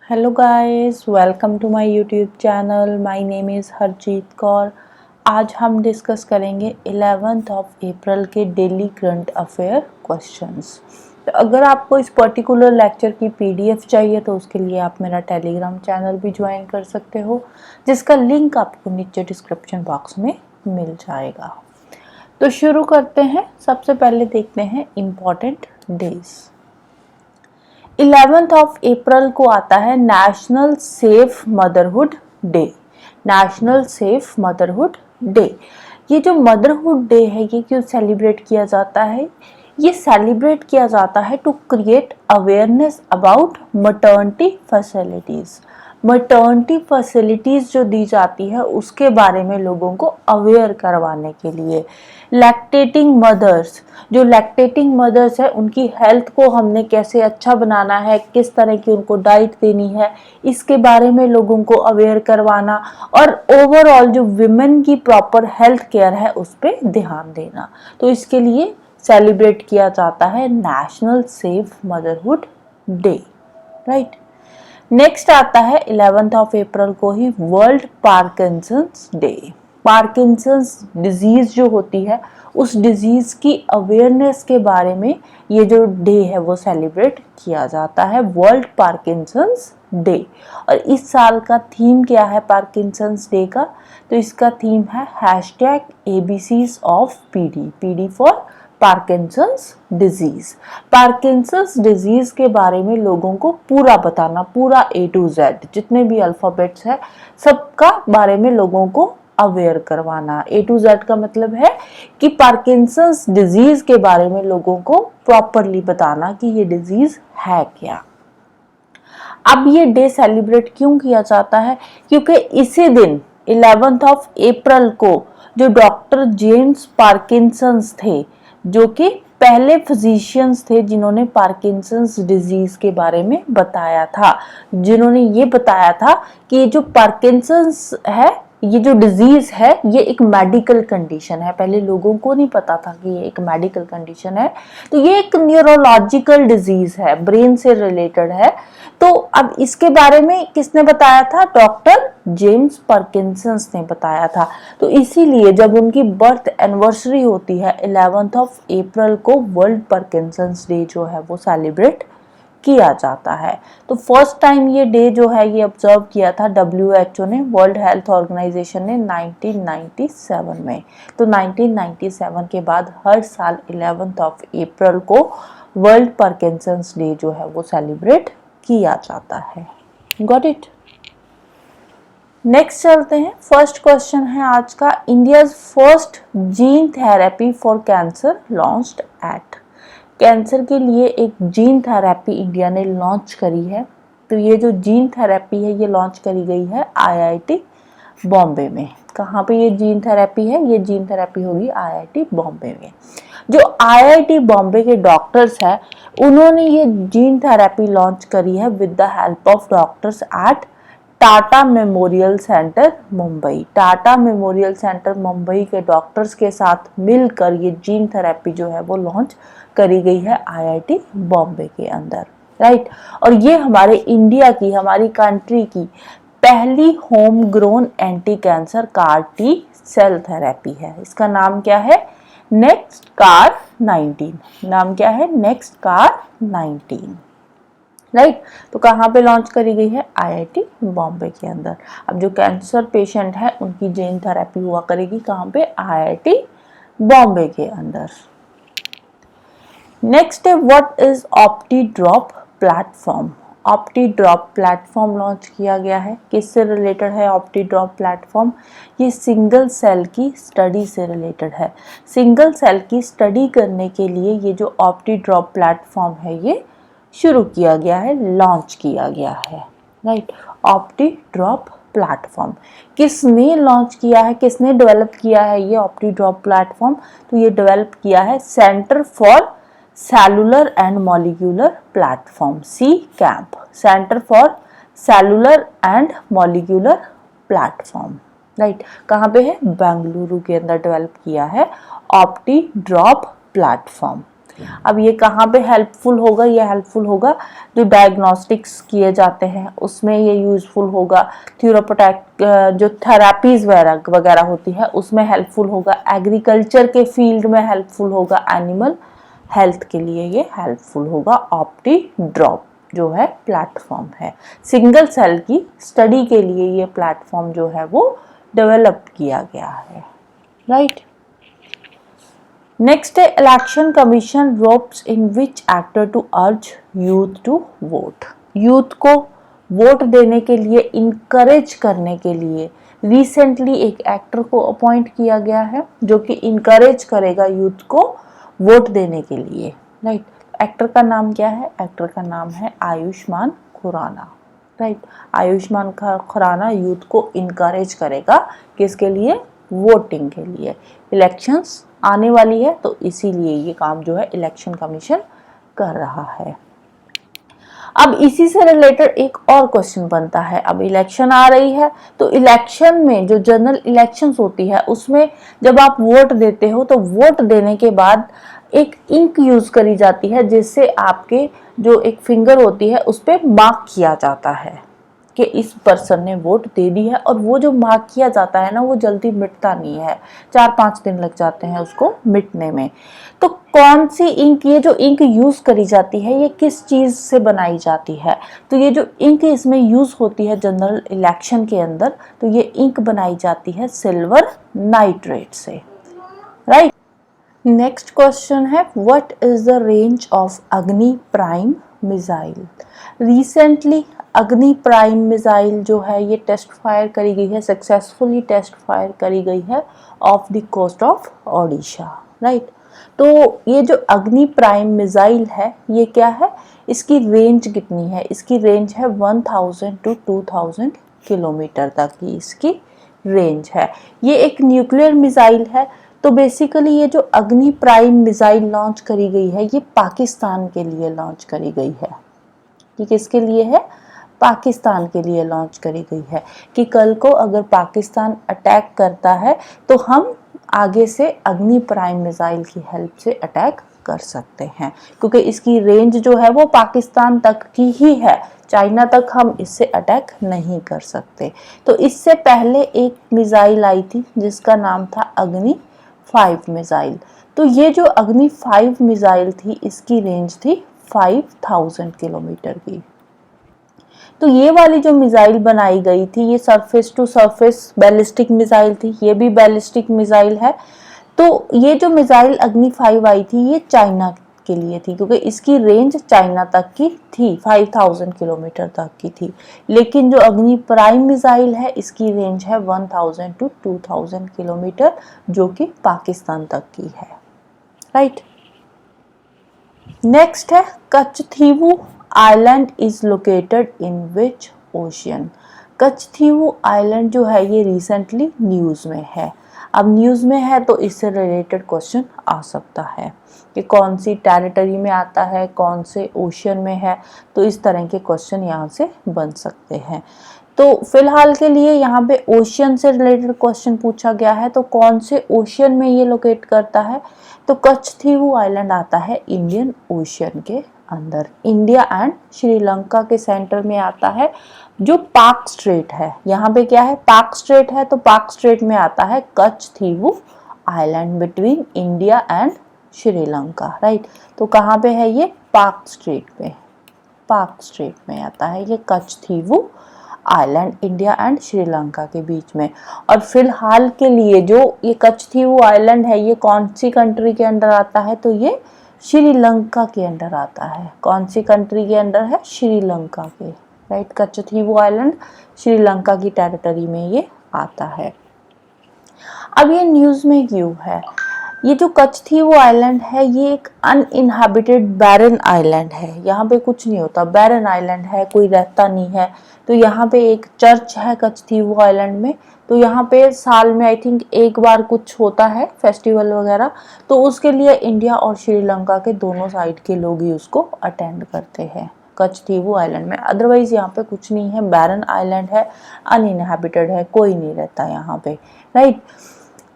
Hello guys, welcome to my YouTube channel. My name is Harjeet Kaur. आज हम discuss करेंगे 11th of अप्रैल के daily current affair questions. तो अगर आपको इस पर्टिकुलर लेक्चर की पीडीएफ चाहिए तो उसके लिए आप मेरा टेलीग्राम चैनल भी ज्वाइन कर सकते हो, जिसका लिंक आपको नीचे डिस्क्रिप्शन बॉक्स में मिल जाएगा। तो शुरू करते हैं। सबसे पहले देखते हैं important days. 11th of April को आता है national safe motherhood day. National safe motherhood day. ये जो मदरहुड डे है ये क्यों सेलिब्रेट किया जाता है? ये सेलिब्रेट किया जाता है to create awareness about maternity facilities. Maternity facilities जो दी जाती है उसके बारे में लोगों को अवेयर करवाने के लिए। लैक्टेटिंग मदर्स, जो लैक्टेटिंग मदर्स है उनकी हेल्थ को हमने कैसे अच्छा बनाना है, किस तरह की उनको डाइट देनी है, इसके बारे में लोगों को अवेयर करवाना और ओवरऑल जो विमेन की प्रॉपर हेल्थ केयर है उस पर ध्यान देना। तो इसके लिए सेलिब्रेट किया जाता है national safe motherhood day, right. Next आता है 11th ऑफ अप्रैल को ही world Parkinson's day. Parkinson's disease जो होती है उस डिजीज की अवेयरनेस के बारे में ये जो डे है वो सेलिब्रेट किया जाता है, वर्ल्ड पार्किंसंस डे। और इस साल का थीम क्या है पार्किंसंस डे का? तो इसका थीम है #ABCs of PD. PD for Parkinson's disease. Parkinson's disease के बारे में लोगों को पूरा बताना, पूरा A to Z जितने भी अल्फाबेट्स है सबका बारे में लोगों को अवेयर करवाना। A to Z का मतलब है कि पार्किंसंस डिजीज के बारे में लोगों को प्रॉपरली बताना कि ये डिजीज है क्या। अब ये डे सेलिब्रेट क्यों किया जाता है? क्योंकि इसी दिन 11th ऑफ अप्रैल को जो डॉक्टर जेम्स पार्किंसंस थे, जो कि पहले फिजिशियंस थे जिन्होंने पार्किंसंस डिजीज के बारे में बताया था, जिन्होंने ये बताया था कि ये जो पार्किंसंस है, ये जो डिजीज है ये एक मेडिकल कंडीशन है। पहले लोगों को नहीं पता था कि ये एक मेडिकल कंडीशन है। तो ये एक न्यूरोलॉजिकल डिजीज है, ब्रेन से रिलेटेड है। तो अब इसके बारे में किसने बताया था? डॉक्टर जेम्स पार्किंसंस ने बताया था। तो इसीलिए जब उनकी बर्थ एनिवर्सरी होती है 11th ऑफ अप्रैल को वर्ल्ड पार्किंसंस डे जो है वो सेलिब्रेट किया जाता है। तो फर्स्ट टाइम ये डे जो है ये ऑब्जर्व किया था WHO ने, वर्ल्ड हेल्थ ऑर्गेनाइजेशन ने 1997 में। तो 1997 के बाद हर साल 11th ऑफ अप्रैल को वर्ल्ड पार्किंसंस डे जो है वो सेलिब्रेट किया जाता है। Got it? नेक्स्ट चलते हैं। फर्स्ट क्वेश्चन है आज का, India's first gene therapy for cancer launched at. Cancer के लिए एक जीन थेरेपी इंडिया ने लॉन्च करी है। तो ये जो जीन थेरेपी है ये लॉन्च करी गई है IIT बॉम्बे में। कहाँ पे ये जीन थेरेपी है? ये जीन थेरेपी होगी IIT बॉम्बे में। जो IIT बॉम्बे के डॉक्टर्स हैं उन्होंने ये जीन थेरेपी लॉन्च करी है with the help of doctors at Tata Memorial Centre Mumbai. Tata Memorial Centre Mumbai के डॉक्टर्स के साथ मिलकर ये जीन थेरेपी जो है वो लॉन्च करी गई है IIT बॉम्बे के अंदर, राइट। और ये हमारे इंडिया की, हमारी कंट्री की पहली home grown anti cancer CAR T cell therapy है। इसका नाम क्या है? Next CAR 19। नाम क्या है? Next CAR 19, right. तो कहाँ पे लॉन्च करी गई है? IIT बॉम्बे के अंदर। अब जो कैंसर पेशेंट है उनकी जीन थेरेपी हुआ करेगी कहाँ पे? IIT बॉम्बे के अंदर। नेक्स्ट है, what is Opti drop platform. Opti drop platform launch किया गया है। किससे रिलेटेड है ऑप्टी ड्रॉप प्लेटफॉर्म? ये सिंगल सेल की स्टडी से रिलेटेड है। सिंगल सेल की स्टडी करने के लिए ये जो ऑप्टी ड्रॉप प्लेटफॉर्म है ये शुरू किया गया है, लॉन्च किया गया है, राइट। ऑप्टी ड्रॉप प्लेटफॉर्म किसने लॉन्च किया है, किसने डेवलप किया है ये ऑप्टी ड्रॉप प्लेटफॉर्म? तो ये डेवलप किया है centre for cellular and molecular platform, CCAMP, centre for cellular and molecular platform, right. कहाँ पे है? बेंगलुरु के अंदर डेवलप किया है ऑप्टी ड्रॉप प्लेटफॉर्म। अब ये कहाँ पे हेल्पफुल होगा, ये हेल्पफुल होगा जो डायग्नोस्टिक्स किए जाते हैं उसमें ये यूजफुल होगा, थ्योरेटिक जो थेरापीज वगैरह होती है उसमें हेल्पफुल होगा, एग्रीकल्चर के फील्ड में हेल्पफुल होगा, एनिमल हेल्थ के लिए ये हेल्पफुल होगा। ऑप्टी ड्रॉप जो है प्लेटफॉर्म है, सिंगल सेल की स्टडी के लिए ये प्लेटफॉर्म जो है वो डेवलप किया गया है, राइट। नेक्स्ट है Election Commission ropes in which actor to urge youth to vote. Youth को वोट देने के लिए इनकरेज करने के लिए रिसेंटली एक एक्टर को अपॉइंट किया गया है जो कि इनकरेज करेगा यूथ को वोट देने के लिए, राइट। एक्टर का नाम क्या है? एक्टर का नाम है आयुष्मान खुराना, राइट। आयुष्मान खुराना यूथ को इनकरेज करेगा किसके लिए? वोटिंग के लिए। इलेक्शंस आने वाली है तो इसीलिए ये काम जो है इलेक्शन कमीशन कर रहा है। अब इसी से रिलेटेड एक और क्वेश्चन बनता है, अब इलेक्शन आ रही है तो इलेक्शन में जो जनरल इलेक्शंस होती है उसमें जब आप वोट देते हो तो वोट देने के बाद एक इंक यूज करी जाती है जिससे आपके जो एक फिंगर होती है उस पर मार्क किया जाता है कि इस पर्सन ने वोट दे दी है। और वो जो मार्क किया जाता है ना वो जल्दी मिटता नहीं है, 4-5 दिन लग जाते हैं उसको मिटने में। तो कौन सी इंक, ये जो इंक यूज करी जाती है ये किस चीज से बनाई जाती है? तो ये जो इंक इसमें यूज होती है जनरल इलेक्शन के अंदर, तो ये इंक बनाई जाती है सिल्वर नाइट्रेट से, राइट। नेक्स्ट क्वेश्चन है what is the range of अग्नि प्राइम मिसाइल। रिसेंटली अग्नि प्राइम मिसाइल जो है ये टेस्ट फायर करी गई है, सक्सेसफुली टेस्ट फायर करी गई है off the coast of Odisha, right. तो ये जो अग्नि प्राइम मिसाइल है ये क्या है, इसकी रेंज कितनी है? इसकी रेंज है 1000 to 2000 किलोमीटर तक की इसकी रेंज है। ये एक न्यूक्लियर मिसाइल है। तो बेसिकली ये जो अग्नि प्राइम मिसाइल लॉन्च करी गई है ये पाकिस्तान के लिए लॉन्च करी गई है। ये किसके लिए है? पाकिस्तान के लिए लॉन्च करी गई है कि कल को अगर पाकिस्तान अटैक करता है तो हम आगे से अग्नि प्राइम मिसाइल की हेल्प से अटैक कर सकते हैं, क्योंकि इसकी रेंज जो है वो पाकिस्तान तक की ही है, चाइना तक हम इससे अटैक नहीं कर सकते। तो इससे पहले एक मिसाइल आई थी जिसका नाम था अग्नि 5 मिसाइल। तो ये जो अग्नि 5 मिसाइल थी इसकी रेंज थी 5000 किलोमीटर की। तो ये वाली जो मिसाइल बनाई गई थी ये surface to surface ballistic missile थी, ये भी बैलिस्टिक मिसाइल है। तो ये जो मिसाइल अग्नि 5 आई थी ये चाइना के लिए थी क्योंकि इसकी रेंज चाइना तक की थी, 5000 किलोमीटर तक की थी। लेकिन जो अग्नि प्राइम मिसाइल है इसकी रेंज है 1000 to 2000 किलोमीटर जो कि पाकिस्तान तक की है, राइट। नेक्स्ट है Katchatheevu island is located in which ocean. Katchatheevu island जो है ये रिसेंटली न्यूज़ में है। अब न्यूज़ में है तो इससे रिलेटेड क्वेश्चन आ सकता है कि कौन सी टेरिटरी में आता है, कौन से ओशियन में है, तो इस तरह के क्वेश्चन यहाँ से बन सकते हैं। तो फिलहाल के लिए यहाँ पे ओशियन से रिलेटेड क्वेश्चन पूछा गया है, तो कौन से ओशियन में ये लोकेट करता है? तो कच्छथीवू आइलैंड आता है इंडियन ओशियन के अंदर, इंडिया एंड श्रीलंका के सेंटर में आता है। जो पाक स्ट्रेट है, यहाँ पे क्या है? पाक स्ट्रेट है, तो पाक स्ट्रेट में आता है Katchatheevu island between India and Sri Lanka, right. तो कहाँ पे है ये? पाक स्ट्रेट पे, पाक स्ट्रेट में आता है ये कच्छथीवू आइलैंड इंडिया एंड श्रीलंका के बीच में। और फिलहाल के लिए जो ये कच्छथीवू आइलैंड है ये कौन सी कंट्री के अंडर आता है? तो ये श्रीलंका के अंडर आता है। कौन सी कंट्री के अंडर है? श्रीलंका के, राइट। कच्छथीवू आइलैंड श्रीलंका की टेरिटरी में ये आता है। अब ये न्यूज़ में क्यों है? ये जो कच्छथीवू आइलैंड है ये एक अनइनहैबिटेड बैरन आइलैंड है, यहाँ पे कुछ नहीं होता, बैरन आइलैंड है, कोई रहता नहीं है। तो यहाँ पे एक चर्च है कच्छथीवू आइलैंड में, तो यहाँ पे साल में आई थिंक एक बार कुछ होता है फेस्टिवल वगैरह, तो उसके लिए इंडिया और श्रीलंका के दोनों साइड के लोग ही उसको अटेंड करते हैं कच्छथीवू आइलैंड में। अदरवाइज यहाँ पे कुछ नहीं है, बैरन आइलैंड है, अनइनहैबिटेड है, कोई नहीं रहता यहाँ पे, राइट।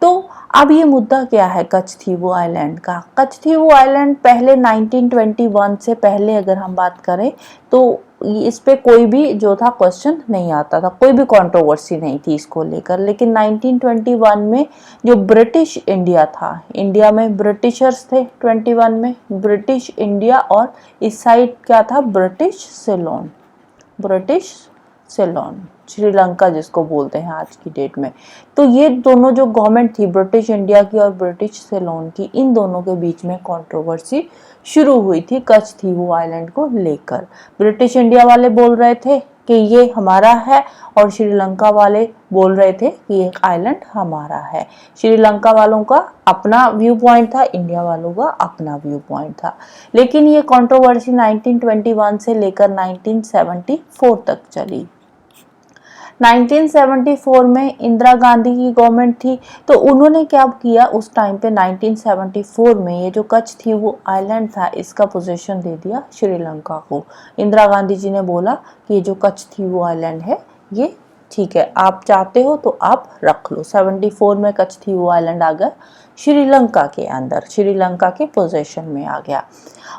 तो अब ये मुद्दा क्या है कच्छ थीवू आइलैंड का। कच्छ थीवू आइलैंड पहले 1921 से पहले अगर हम बात करें तो इस पे कोई भी जो था क्वेश्चन नहीं आता था, कोई भी कंट्रोवर्सी नहीं थी इसको लेकर। लेकिन 1921 में जो ब्रिटिश इंडिया था, इंडिया में ब्रिटिशर्स थे 21 में, ब्रिटिश इंडिया और इस साइड क्या था ब्रिटिश सिलोन, ब्रिटिश सिलोन श्रीलंका जिसको बोलते हैं आज की डेट में। तो ये दोनों जो गवर्नमेंट थी ब्रिटिश इंडिया की और ब्रिटिश सिलोन की, इन दोनों के बीच में कंट्रोवर्सी शुरू हुई थी कच्छ थीवू आइलैंड को लेकर। ब्रिटिश इंडिया वाले बोल रहे थे कि ये हमारा है और श्रीलंका वाले बोल रहे थे कि ये आइलैंड हमारा है। श्रीलंका वालों का अपना व्यू पॉइंट था, इंडिया वालों का अपना व्यू पॉइंट था। लेकिन ये कंट्रोवर्सी 1921 से लेकर 1974 तक चली। 1974 में इंदिरा गांधी की गवर्नमेंट थी, तो उन्होंने क्या किया उस टाइम पे 1974 में ये जो कच्छ थी वो आइलैंड था इसका पोजीशन दे दिया श्रीलंका को। इंदिरा गांधी जी ने बोला कि ये जो कच्छ थी वो आइलैंड है ये ठीक है, आप चाहते हो तो आप रख लो। 74 में कच्छ थी वो आइलैंड आ गया श्रीलंका के अंदर, श्रीलंका के पोजीशन में आ गया।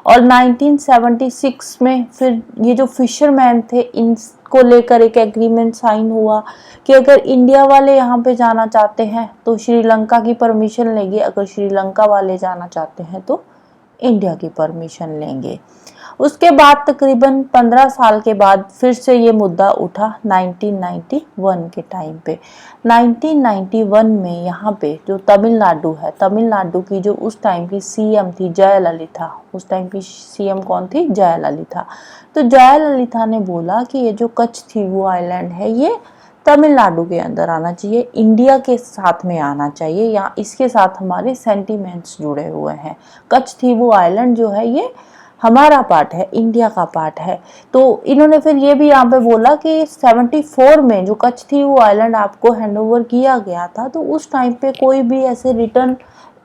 और 1976 में फिर ये जो फिशरमैन थे इनको लेकर एक एग्रीमेंट साइन हुआ कि अगर इंडिया वाले यहाँ पे जाना चाहते हैं तो श्रीलंका की परमिशन लेंगे, अगर श्रीलंका वाले जाना चाहते हैं तो इंडिया की परमिशन लेंगे। उसके बाद तकरीबन 15 साल के बाद फिर से ये मुद्दा उठा 1991 के टाइम पे। 1991 में यहाँ पे जो तमिलनाडु है, तमिलनाडु की जो उस टाइम की सीएम थी जयललिता, उस टाइम की सीएम कौन थी जयललिता। तो जयललिता ने बोला कि ये जो कच्छ थीवू आइलैंड है ये तमिलनाडु के अंदर आना चाहिए, इंडिया के साथ में आना चाहिए, या इसके साथ हमारे सेंटिमेंट्स जुड़े हुए हैं। कच्छ थीवू आइलैंड जो है ये हमारा पार्ट है, इंडिया का पार्ट है। तो इन्होंने फिर ये भी यहाँ पे बोला कि 74 में जो कच्छ थीवू आइलैंड आपको हैंडओवर किया गया था तो उस टाइम पे कोई भी ऐसे रिटर्न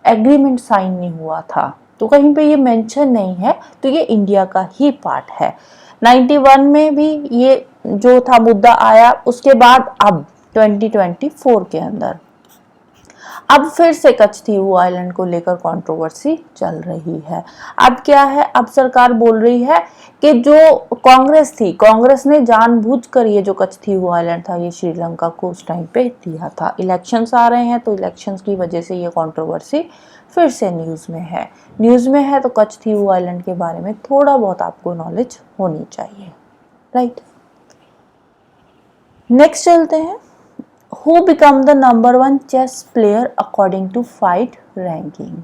एग्रीमेंट साइन नहीं हुआ था, तो कहीं पे ये मेंशन नहीं है, तो ये इंडिया का ही पार्ट है। 91 में भी ये जो था मुद्दा आया, उसके बाद अब 2024 के अंदर अब फिर से कच्छ थीवू आइलैंड को लेकर कंट्रोवर्सी चल रही है। अब क्या है, अब सरकार बोल रही है कि जो कांग्रेस थी, कांग्रेस ने जानबूझकर ये जो कच्छ थीवू आइलैंड था ये श्रीलंका को उस टाइम पे दिया था। इलेक्शंस आ रहे हैं तो इलेक्शंस की वजह से ये कंट्रोवर्सी फिर से न्यूज़ में है। तो कच्छ थीवू आइलैंड के बारे में थोड़ा बहुत आपको नॉलेज होनी चाहिए, राइट। नेक्स्ट चलते हैं। Who become the number 1 chess player according to FIDE ranking?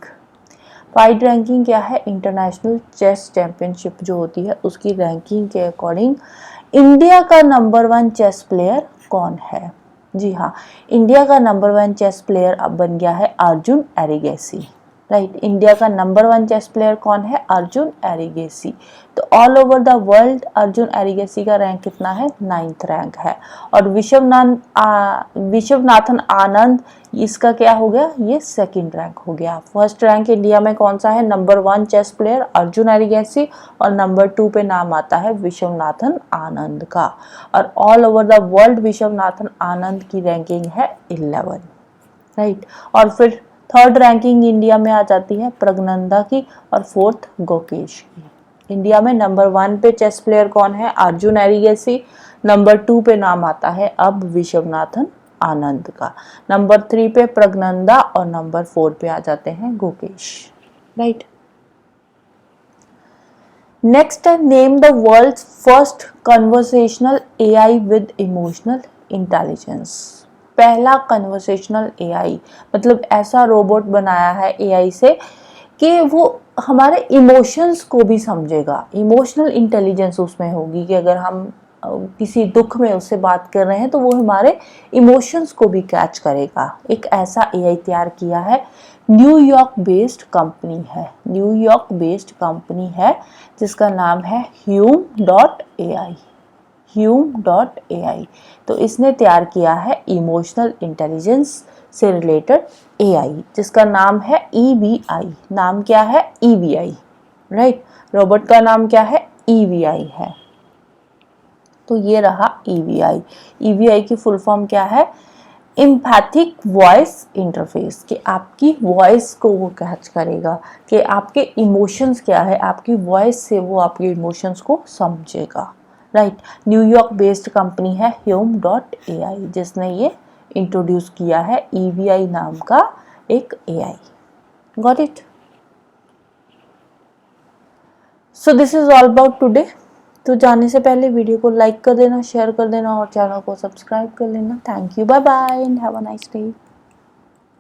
FIDE ranking क्या है? इंटरनेशनल चेस चैंपियनशिप जो होती है उसकी रैंकिंग के अकॉर्डिंग इंडिया का नंबर 1 चेस प्लेयर कौन है? जी हाँ, इंडिया का नंबर 1 चेस प्लेयर अब बन गया है अर्जुन एरिगेसी, राइट। इंडिया का नंबर 1 चेस प्लेयर कौन है? अर्जुन एरिगेसी। तो all over the world Arjun Erigaisi का रैंक कितना है? 9th रैंक है। और विश्वनाथन आनंद इसका क्या हो गया? ये 2nd रैंक हो गया। फर्स्ट रैंक इंडिया में कौन सा है? Number 1 chess player Arjun Erigaisi, और नंबर 2 पे नाम आता है विश्वनाथन आनंद का। और all over the world Viswanathan Anand की रैंकिंग है 11, राइट। और फिर 3rd रैंकिंग इंडिया में आ जाती है प्रज्ञानंदा की, और 4th गोकेश की। इंडिया में नंबर 1 पे चेस प्लेयर कौन है? अर्जुन एरिगेसी। नंबर 2 पे नाम आता है अब विश्वनाथन आनंद का। नंबर 3 पे प्रज्ञानंदा, और नंबर 4 पे आ जाते हैं गोकेश, राइट। नेक्स्ट है, name the world's first conversational AI with emotional intelligence. पहला कन्वर्सेशनल एआई मतलब ऐसा रोबोट बनाया है एआई से कि वो हमारे इमोशंस को भी समझेगा। इमोशनल इंटेलिजेंस उसमें होगी कि अगर हम किसी दुख में उससे बात कर रहे हैं तो वो हमारे इमोशंस को भी कैच करेगा। एक ऐसा एआई तैयार किया है, न्यूयॉर्क बेस्ड कंपनी है जिसका नाम है Hume.ai। तो इसने तैयार किया है इमोशनल इंटेलिजेंस से रिलेटेड एआई जिसका नाम है EBI। नाम क्या है? EBI, right. रोबोट का नाम क्या है? EBI है। तो ये रहा EBI। EBI की फुल फॉर्म क्या है? एम्पैथिक वॉइस इंटरफेस, कि आपकी वॉइस को वो कैच करेगा, कि आपके इमोशंस क्या है, आपकी वॉइस से वो आपके इमोशंस को समझेगा, राइट। न्यूयॉर्क बेस्ड कंपनी है Hume.ai, जिसने ये इंट्रोड्यूस किया है EVI नाम का एक AI। Got it? So this is all about today. तो जाने से पहले वीडियो को लाइक कर देना, शेयर कर देना और चैनल को सब्सक्राइब कर लेना। Thank you, bye bye and have a nice day.